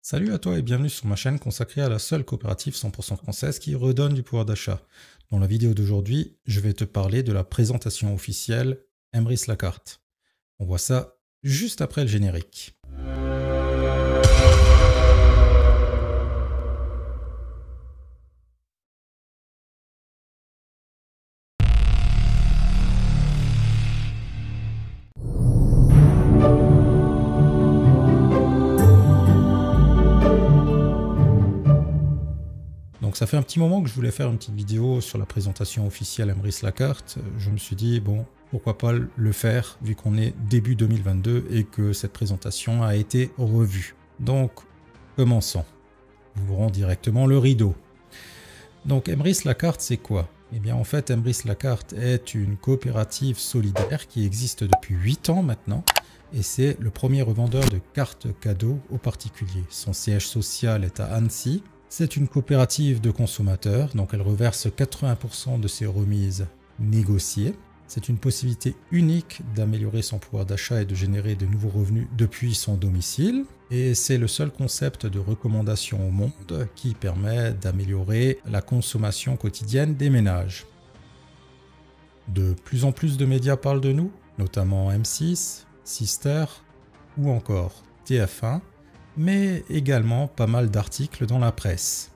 Salut à toi et bienvenue sur ma chaîne consacrée à la seule coopérative 100% française qui redonne du pouvoir d'achat. Dans la vidéo d'aujourd'hui, je vais te parler de la présentation officielle Emrys Lacarte. On voit ça juste après le générique. Donc ça fait un petit moment que je voulais faire une petite vidéo sur la présentation officielle Emrys Lacarte. Je me suis dit, bon, pourquoi pas le faire vu qu'on est début 2022 et que cette présentation a été revue. Donc, commençons. Ouvrons directement le rideau. Donc Emrys Lacarte, c'est quoi? Eh bien en fait, Emrys Lacarte est une coopérative solidaire qui existe depuis 8 ans maintenant et c'est le premier revendeur de cartes cadeaux aux particuliers. Son siège social est à Annecy. C'est une coopérative de consommateurs, donc elle reverse 80% de ses remises négociées. C'est une possibilité unique d'améliorer son pouvoir d'achat et de générer de nouveaux revenus depuis son domicile. Et c'est le seul concept de recommandation au monde qui permet d'améliorer la consommation quotidienne des ménages. De plus en plus de médias parlent de nous, notamment M6, Sister ou encore TF1, mais également pas mal d'articles dans la presse.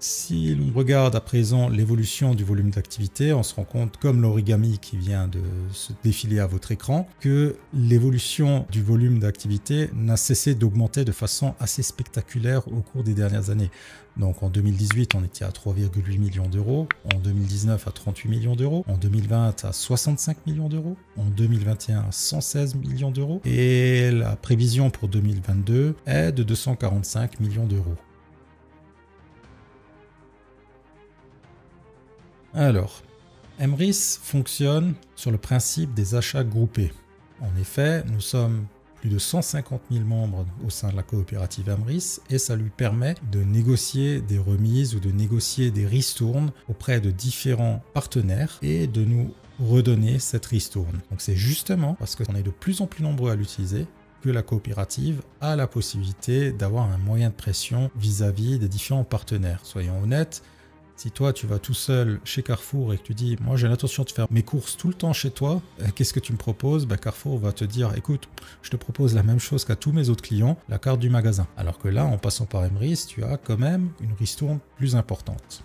Si l'on regarde à présent l'évolution du volume d'activité, on se rend compte, comme l'origami qui vient de se défiler à votre écran, que l'évolution du volume d'activité n'a cessé d'augmenter de façon assez spectaculaire au cours des dernières années. Donc en 2018, on était à 3,8 millions d'euros, en 2019 à 38 millions d'euros, en 2020 à 65 millions d'euros, en 2021 à 116 millions d'euros, et la prévision pour 2022 est de 245 millions d'euros. Alors, Emrys fonctionne sur le principe des achats groupés. En effet, nous sommes plus de 150 000 membres au sein de la coopérative Emrys et ça lui permet de négocier des remises ou de négocier des ristournes auprès de différents partenaires et de nous redonner cette ristourne. Donc c'est justement parce qu'on est de plus en plus nombreux à l'utiliser que la coopérative a la possibilité d'avoir un moyen de pression vis-à-vis des différents partenaires. Soyons honnêtes, si toi tu vas tout seul chez Carrefour et que tu dis « moi j'ai l'intention de faire mes courses tout le temps chez toi, qu'est-ce que tu me proposes ?» Carrefour va te dire « écoute, je te propose la même chose qu'à tous mes autres clients, la carte du magasin. » Alors que là, en passant par Emrys, tu as quand même une ristourne plus importante.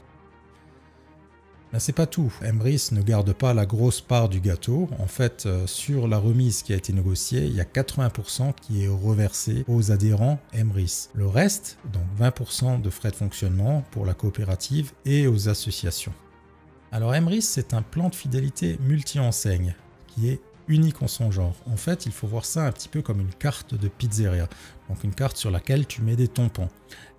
Mais c'est pas tout. Emrys ne garde pas la grosse part du gâteau. En fait, sur la remise qui a été négociée, il y a 80% qui est reversé aux adhérents Emrys. Le reste, donc 20% de frais de fonctionnement pour la coopérative et aux associations. Alors Emrys, c'est un plan de fidélité multi-enseigne qui est unique en son genre. En fait, il faut voir ça un petit peu comme une carte de pizzeria. Donc une carte sur laquelle tu mets des tampons.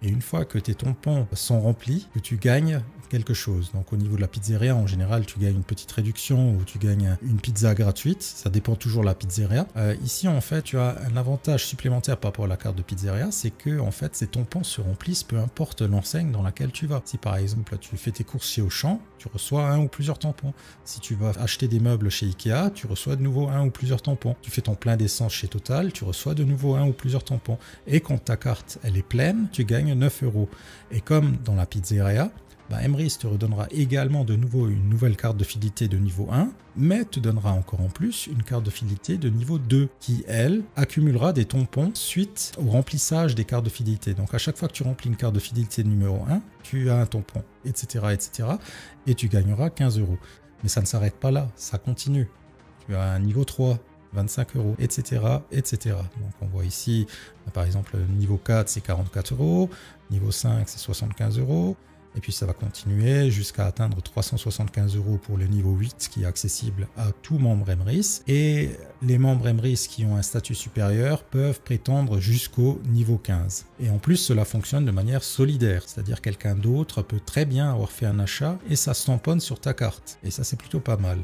Et une fois que tes tampons sont remplis, que tu gagnes quelque chose. Donc au niveau de la pizzeria, en général, tu gagnes une petite réduction ou tu gagnes une pizza gratuite. Ça dépend toujours de la pizzeria. Ici, en fait, tu as un avantage supplémentaire par rapport à la carte de pizzeria, c'est que en fait, ces tampons se remplissent peu importe l'enseigne dans laquelle tu vas. Si par exemple, tu fais tes courses chez Auchan, tu reçois un ou plusieurs tampons. Si tu vas acheter des meubles chez Ikea, tu reçois de nouveau un ou plusieurs tampons. Tu fais ton plein d'essence chez Total, tu reçois de nouveau un ou plusieurs tampons. Et quand ta carte elle est pleine, tu gagnes 9 €. Et comme dans la pizzeria, Emrys te redonnera également de nouveau une nouvelle carte de fidélité de niveau 1, mais te donnera encore en plus une carte de fidélité de niveau 2 qui, elle, accumulera des tampons suite au remplissage des cartes de fidélité. Donc à chaque fois que tu remplis une carte de fidélité numéro 1, tu as un tampon, etc. etc. et tu gagneras 15 €. Mais ça ne s'arrête pas là, ça continue. Tu as un niveau 3, 25 €, etc., etc. Donc on voit ici, par exemple, niveau 4, c'est 44 €, niveau 5, c'est 75 €, et puis ça va continuer jusqu'à atteindre 375 € pour le niveau 8, qui est accessible à tout membre Emrys, et les membres Emrys qui ont un statut supérieur peuvent prétendre jusqu'au niveau 15. Et en plus, cela fonctionne de manière solidaire, c'est-à-dire quelqu'un d'autre peut très bien avoir fait un achat et ça se tamponne sur ta carte, et ça c'est plutôt pas mal.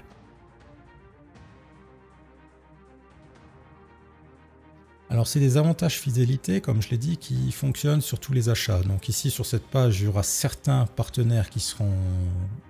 Alors Alors c'est des avantages fidélité, comme je l'ai dit, qui fonctionnent sur tous les achats. Donc ici sur cette page, il y aura certains partenaires qui seront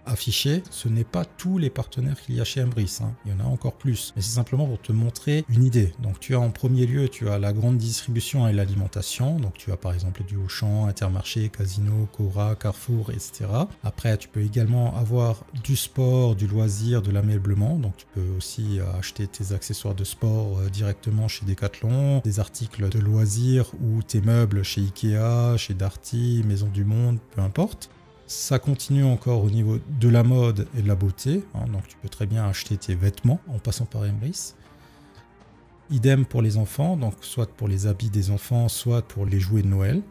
affichés. Ce n'est pas tous les partenaires qu'il y a chez Embris, hein. Il y en a encore plus. Mais c'est simplement pour te montrer une idée. Donc tu as en premier lieu, tu as la grande distribution et l'alimentation. Donc tu as par exemple du Auchan, Intermarché, Casino, Cora, Carrefour, etc. Après tu peux également avoir du sport, du loisir, de l'ameublement. Donc tu peux aussi acheter tes accessoires de sport directement chez Decathlon, des articles de loisirs ou tes meubles chez Ikea, chez Darty, Maison du Monde, peu importe. Ça continue encore au niveau de la mode et de la beauté, hein, donc tu peux très bien acheter tes vêtements en passant par Embris. Idem pour les enfants, donc soit pour les habits des enfants, soit pour les jouets de Noël.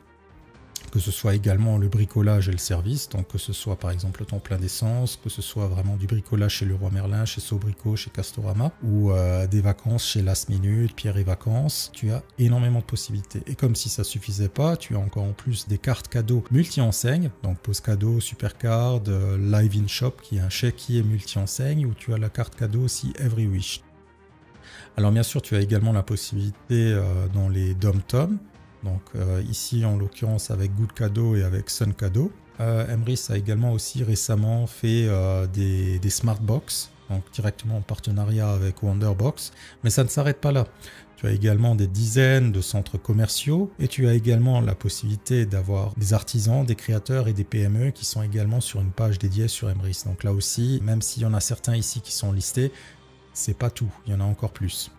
Que ce soit également le bricolage et le service, donc que ce soit par exemple ton plein d'essence, que ce soit vraiment du bricolage chez Leroy Merlin, chez Sobrico, chez Castorama, ou des vacances chez Last Minute, Pierre et Vacances, tu as énormément de possibilités. Et comme si ça suffisait pas, tu as encore en plus des cartes cadeaux multi-enseignes, donc Pause Cadeau, Supercard, Live in Shop, qui est un chéquier multi-enseigne, où tu as la carte cadeau aussi Every Wish. Alors bien sûr, tu as également la possibilité dans les Dom-Tom. Donc ici en l'occurrence avec Good Cadeau et avec Sun Cadeau. Embris a également aussi récemment fait des Smart Box, donc directement en partenariat avec Wonderbox, mais ça ne s'arrête pas là. Tu as également des dizaines de centres commerciaux et tu as également la possibilité d'avoir des artisans, des créateurs et des PME qui sont également sur une page dédiée sur Embris. Donc là aussi, même s'il y en a certains ici qui sont listés, c'est pas tout, il y en a encore plus.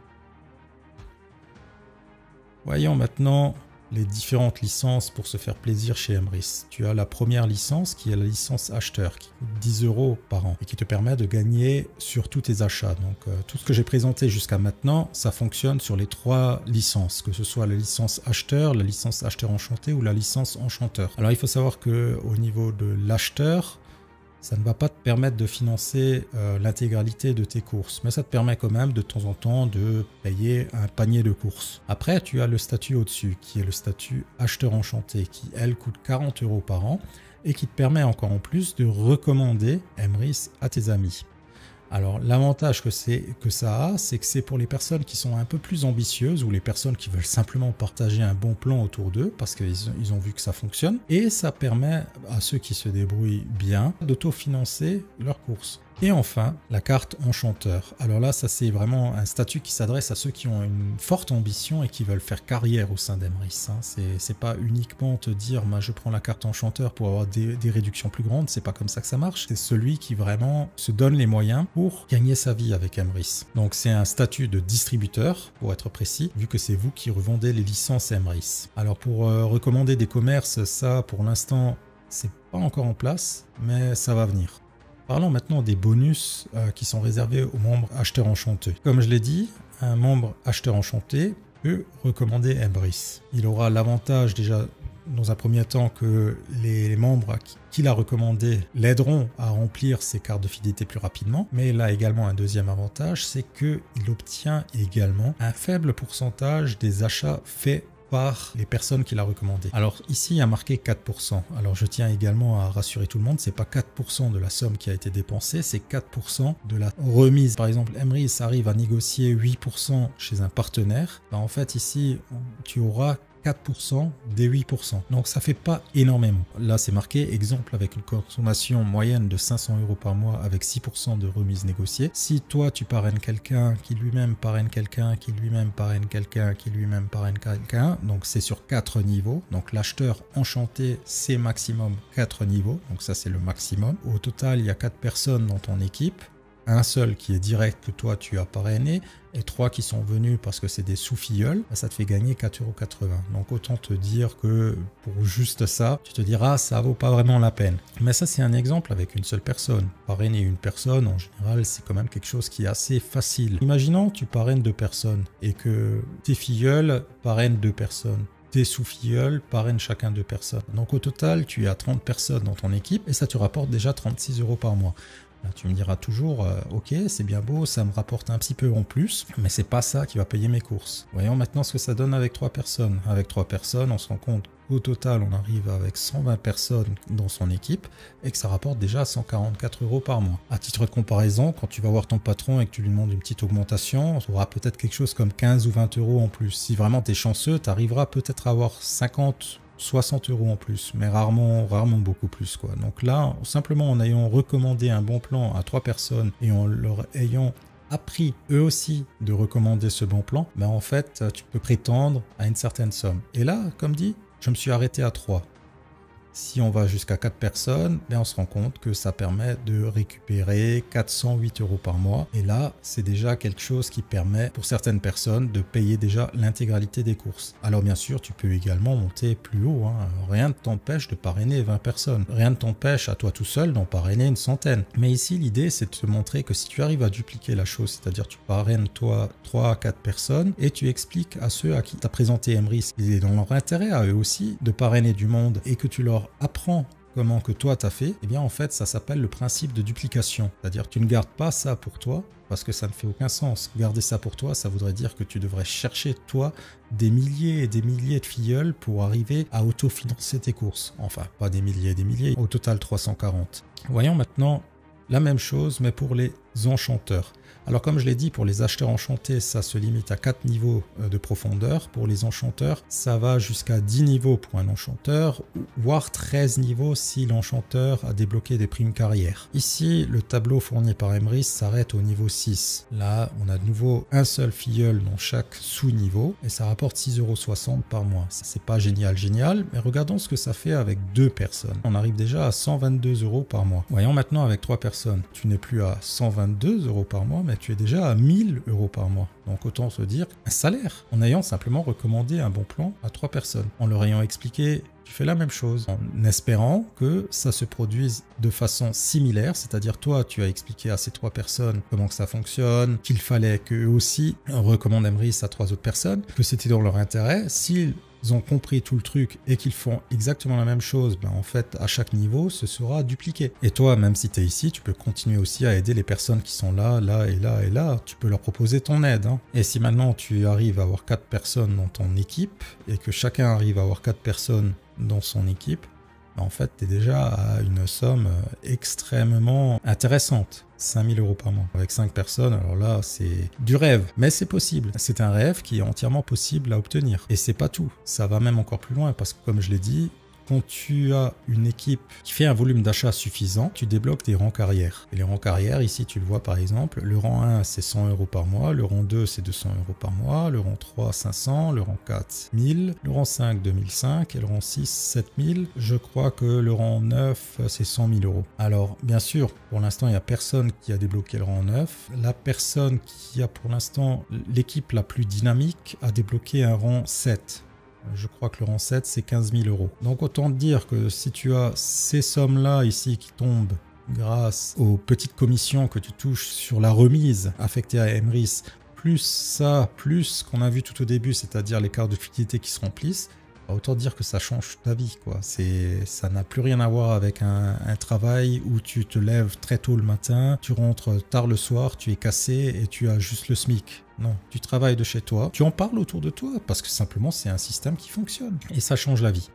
Voyons maintenant les différentes licences pour se faire plaisir chez Embris. Tu as la première licence qui est la licence acheteur qui coûte 10 € par an et qui te permet de gagner sur tous tes achats. Donc tout ce que j'ai présenté jusqu'à maintenant, ça fonctionne sur les 3 licences, que ce soit la licence acheteur, la licence acheteur enchanté ou la licence enchanteur. Alors il faut savoir que au niveau de l'acheteur, ça ne va pas te permettre de financer l'intégralité de tes courses, mais ça te permet quand même de temps en temps de payer un panier de courses. Après, tu as le statut au-dessus, qui est le statut acheteur enchanté, qui elle coûte 40 € par an et qui te permet encore en plus de recommander Embris à tes amis. Alors l'avantage que ça a, c'est que c'est pour les personnes qui sont un peu plus ambitieuses ou les personnes qui veulent simplement partager un bon plan autour d'eux parce qu'ils ont vu que ça fonctionne. Et ça permet à ceux qui se débrouillent bien d'autofinancer leurs courses. Et enfin, la carte enchanteur. Alors là, ça c'est vraiment un statut qui s'adresse à ceux qui ont une forte ambition et qui veulent faire carrière au sein d'Embris. C'est pas uniquement te dire je prends la carte enchanteur pour avoir des réductions plus grandes, c'est pas comme ça que ça marche. C'est celui qui vraiment se donne les moyens pour gagner sa vie avec Embris. Donc c'est un statut de distributeur, pour être précis, vu que c'est vous qui revendez les licences Embris. Alors pour recommander des commerces, ça pour l'instant, c'est pas encore en place, mais ça va venir. Parlons maintenant des bonus qui sont réservés aux membres acheteurs enchantés. Comme je l'ai dit, un membre acheteur enchanté peut recommander Embris. Il aura l'avantage déjà dans un premier temps que les membres qu'il a recommandés l'aideront à remplir ses cartes de fidélité plus rapidement. Mais il a également un deuxième avantage, c'est qu'il obtient également un faible pourcentage des achats faits par les personnes qu'il a recommandées. Alors ici il y a marqué 4%. Alors je tiens également à rassurer tout le monde, c'est pas 4% de la somme qui a été dépensée, c'est 4% de la remise. Par exemple, Embris arrive à négocier 8% chez un partenaire. En fait ici tu auras 4% des 8%. Donc ça fait pas énormément. Là c'est marqué exemple avec une consommation moyenne de 500 € par mois avec 6% de remise négociée. Si toi tu parraines quelqu'un qui lui-même parraine quelqu'un qui lui-même parraine quelqu'un qui lui-même parraine quelqu'un, donc c'est sur 4 niveaux. Donc l'acheteur enchanté c'est maximum 4 niveaux. Donc ça c'est le maximum. Au total il y a 4 personnes dans ton équipe. Un seul qui est direct que toi tu as parrainé et 3 qui sont venus parce que c'est des sous-filleuls, ça te fait gagner 4,80 €. Donc autant te dire que pour juste ça, tu te diras ça vaut pas vraiment la peine. Mais ça c'est un exemple avec une seule personne. Parrainer une personne en général c'est quand même quelque chose qui est assez facile. Imaginons tu parraines 2 personnes et que tes filleuls parrainent 2 personnes. Tes sous-filleuls parrainent chacun 2 personnes. Donc au total tu as 30 personnes dans ton équipe et ça te rapporte déjà 36 € par mois. Là, tu me diras toujours, ok, c'est bien beau, ça me rapporte un petit peu en plus, mais c'est pas ça qui va payer mes courses. Voyons maintenant ce que ça donne avec 3 personnes. Avec 3 personnes, on se rend compte qu'au total, on arrive avec 120 personnes dans son équipe et que ça rapporte déjà 144 € par mois. À titre de comparaison, quand tu vas voir ton patron et que tu lui demandes une petite augmentation, tu auras peut-être quelque chose comme 15 ou 20 € en plus. Si vraiment tu es chanceux, tu arriveras peut-être à avoir 50 60 € en plus, mais rarement beaucoup plus, quoi. Donc là, simplement en ayant recommandé un bon plan à 3 personnes et en leur ayant appris eux aussi de recommander ce bon plan, ben en fait, tu peux prétendre à une certaine somme. Et là, comme dit, je me suis arrêté à 3. Si on va jusqu'à 4 personnes, ben on se rend compte que ça permet de récupérer 408 € par mois. Et là, c'est déjà quelque chose qui permet pour certaines personnes de payer déjà l'intégralité des courses. Alors bien sûr, tu peux également monter plus haut, hein. Rien ne t'empêche de parrainer 20 personnes. Rien ne t'empêche à toi tout seul d'en parrainer une centaine. Mais ici, l'idée, c'est de te montrer que si tu arrives à dupliquer la chose, c'est-à-dire tu parraines toi 3 à 4 personnes et tu expliques à ceux à qui tu as présenté Emrys, il est dans leur intérêt à eux aussi de parrainer du monde et que tu leur apprends comment que toi t'as fait, eh bien en fait ça s'appelle le principe de duplication. C'est-à-dire tu ne gardes pas ça pour toi parce que ça ne fait aucun sens. Garder ça pour toi, ça voudrait dire que tu devrais chercher toi des milliers et des milliers de filleuls pour arriver à autofinancer tes courses. Enfin, pas des milliers et des milliers, au total 340. Voyons maintenant la même chose mais pour les enchanteurs. Alors comme je l'ai dit, pour les acheteurs enchantés, ça se limite à 4 niveaux de profondeur. Pour les enchanteurs, ça va jusqu'à 10 niveaux pour un enchanteur, voire 13 niveaux si l'enchanteur a débloqué des primes carrière. Ici, le tableau fourni par Emrys s'arrête au niveau 6. Là, on a de nouveau un seul filleul dans chaque sous-niveau et ça rapporte 6,60 € par mois. C'est pas génial, mais regardons ce que ça fait avec 2 personnes. On arrive déjà à 122 € par mois. Voyons maintenant avec 3 personnes. Tu n'es plus à 122 € par mois, mais tu es déjà à 1000 € par mois. Donc autant se dire un salaire en ayant simplement recommandé un bon plan à 3 personnes. En leur ayant expliqué, tu fais la même chose en espérant que ça se produise de façon similaire, c'est-à-dire toi tu as expliqué à ces 3 personnes comment que ça fonctionne, qu'il fallait qu'eux aussi recommandent Emrys à 3 autres personnes, que c'était dans leur intérêt. S'ils ont compris tout le truc et qu'ils font exactement la même chose, ben en fait à chaque niveau ce sera dupliqué. Et toi, même si tu es ici, tu peux continuer aussi à aider les personnes qui sont là, là et là et là. Tu peux leur proposer ton aide, hein. Et si maintenant tu arrives à avoir 4 personnes dans ton équipe et que chacun arrive à avoir 4 personnes dans son équipe, ben en fait tu es déjà à une somme extrêmement intéressante. 5000 € par mois. Avec 5 personnes, alors là, c'est du rêve. Mais c'est possible. C'est un rêve qui est entièrement possible à obtenir. Et c'est pas tout. Ça va même encore plus loin parce que, comme je l'ai dit, quand tu as une équipe qui fait un volume d'achat suffisant, tu débloques des rangs carrière. Et les rangs carrière, ici, tu le vois par exemple, le rang 1, c'est 100 € par mois, le rang 2, c'est 200 € par mois, le rang 3, 500, le rang 4, 1000, le rang 5, 2005 et le rang 6, 7000. Je crois que le rang 9, c'est 100 000 €. Alors, bien sûr, pour l'instant, il n'y a personne qui a débloqué le rang 9. La personne qui a pour l'instant l'équipe la plus dynamique a débloqué un rang 7. Je crois que le rang 7, c'est 15 000 €. Donc autant te dire que si tu as ces sommes-là ici qui tombent grâce aux petites commissions que tu touches sur la remise affectée à Emrys, plus ça, plus ce qu'on a vu tout au début, c'est-à-dire les cartes de fidélité qui se remplissent, autant dire que ça change ta vie, quoi. Ça n'a plus rien à voir avec un travail où tu te lèves très tôt le matin, tu rentres tard le soir, tu es cassé et tu as juste le SMIC. Non, tu travailles de chez toi, tu en parles autour de toi parce que simplement c'est un système qui fonctionne et ça change la vie.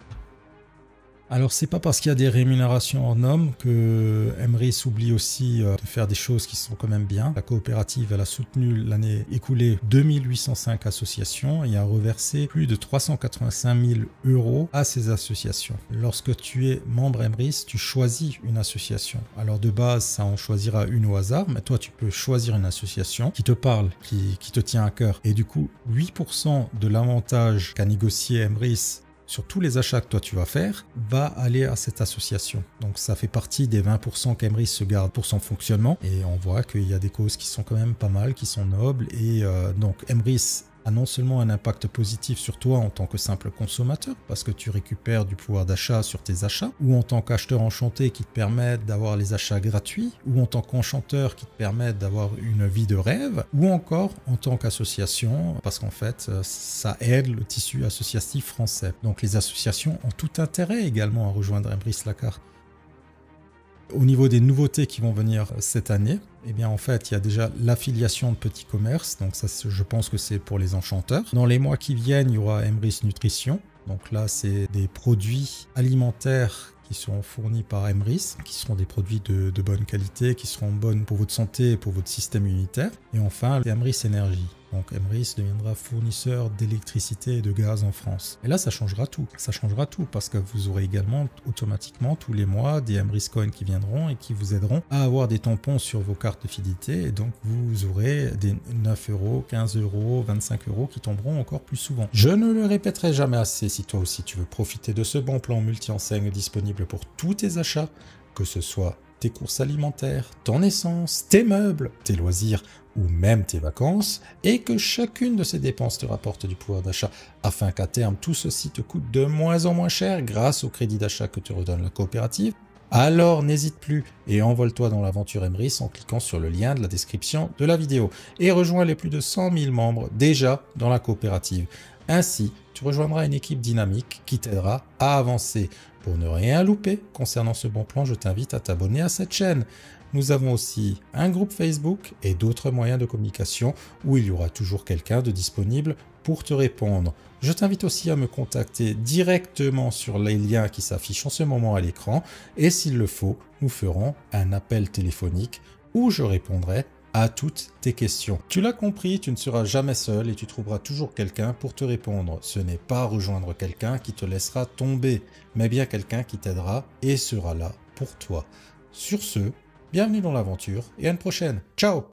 Alors c'est pas parce qu'il y a des rémunérations en hommes que Emrys oublie aussi de faire des choses qui sont quand même bien. La coopérative, elle a soutenu l'année écoulée 2805 associations et a reversé plus de 385 000 € à ces associations. Lorsque tu es membre Emrys, tu choisis une association. Alors de base, ça en choisira une au hasard, mais toi tu peux choisir une association qui te parle, qui te tient à cœur. Et du coup, 8% de l'avantage qu'a négocié Emrys sur tous les achats que toi tu vas faire, va aller à cette association. Donc ça fait partie des 20% qu'Emrys se garde pour son fonctionnement. Et on voit qu'il y a des causes qui sont quand même pas mal, qui sont nobles. Et donc Emrys a non seulement un impact positif sur toi en tant que simple consommateur, parce que tu récupères du pouvoir d'achat sur tes achats, ou en tant qu'acheteur enchanté qui te permet d'avoir les achats gratuits, ou en tant qu'enchanteur qui te permet d'avoir une vie de rêve, ou encore en tant qu'association, parce qu'en fait, ça aide le tissu associatif français. Donc les associations ont tout intérêt également à rejoindre Emrys la carte. Au niveau des nouveautés qui vont venir cette année, eh bien en fait il y a déjà l'affiliation de petits commerces, donc ça je pense que c'est pour les enchanteurs. Dans les mois qui viennent, il y aura Emrys Nutrition, donc là c'est des produits alimentaires qui seront fournis par Emrys, qui seront des produits de bonne qualité, qui seront bonnes pour votre santé et pour votre système immunitaire. Et enfin, Emrys Énergie. Donc Emrys deviendra fournisseur d'électricité et de gaz en France. Et là, ça changera tout. Ça changera tout parce que vous aurez également automatiquement tous les mois des Emrys Coins qui viendront et qui vous aideront à avoir des tampons sur vos cartes de fidélité. Et donc, vous aurez des 9 €, 15 €, 25 € qui tomberont encore plus souvent. Je ne le répéterai jamais assez si toi aussi tu veux profiter de ce bon plan multi-enseigne disponible pour tous tes achats, que ce soit tes courses alimentaires, ton essence, tes meubles, tes loisirs ou même tes vacances, et que chacune de ces dépenses te rapporte du pouvoir d'achat, afin qu'à terme tout ceci te coûte de moins en moins cher grâce au crédit d'achat que te redonne la coopérative, alors n'hésite plus et envole-toi dans l'aventure Emrys en cliquant sur le lien de la description de la vidéo et rejoins les plus de 100 000 membres déjà dans la coopérative. Ainsi, tu rejoindras une équipe dynamique qui t'aidera à avancer. Pour ne rien louper concernant ce bon plan, je t'invite à t'abonner à cette chaîne. Nous avons aussi un groupe Facebook et d'autres moyens de communication où il y aura toujours quelqu'un de disponible pour te répondre. Je t'invite aussi à me contacter directement sur les liens qui s'affichent en ce moment à l'écran et s'il le faut, nous ferons un appel téléphonique où je répondrai à toutes tes questions. Tu l'as compris, tu ne seras jamais seul et tu trouveras toujours quelqu'un pour te répondre. Ce n'est pas rejoindre quelqu'un qui te laissera tomber, mais bien quelqu'un qui t'aidera et sera là pour toi. Sur ce, bienvenue dans l'aventure et à une prochaine. Ciao!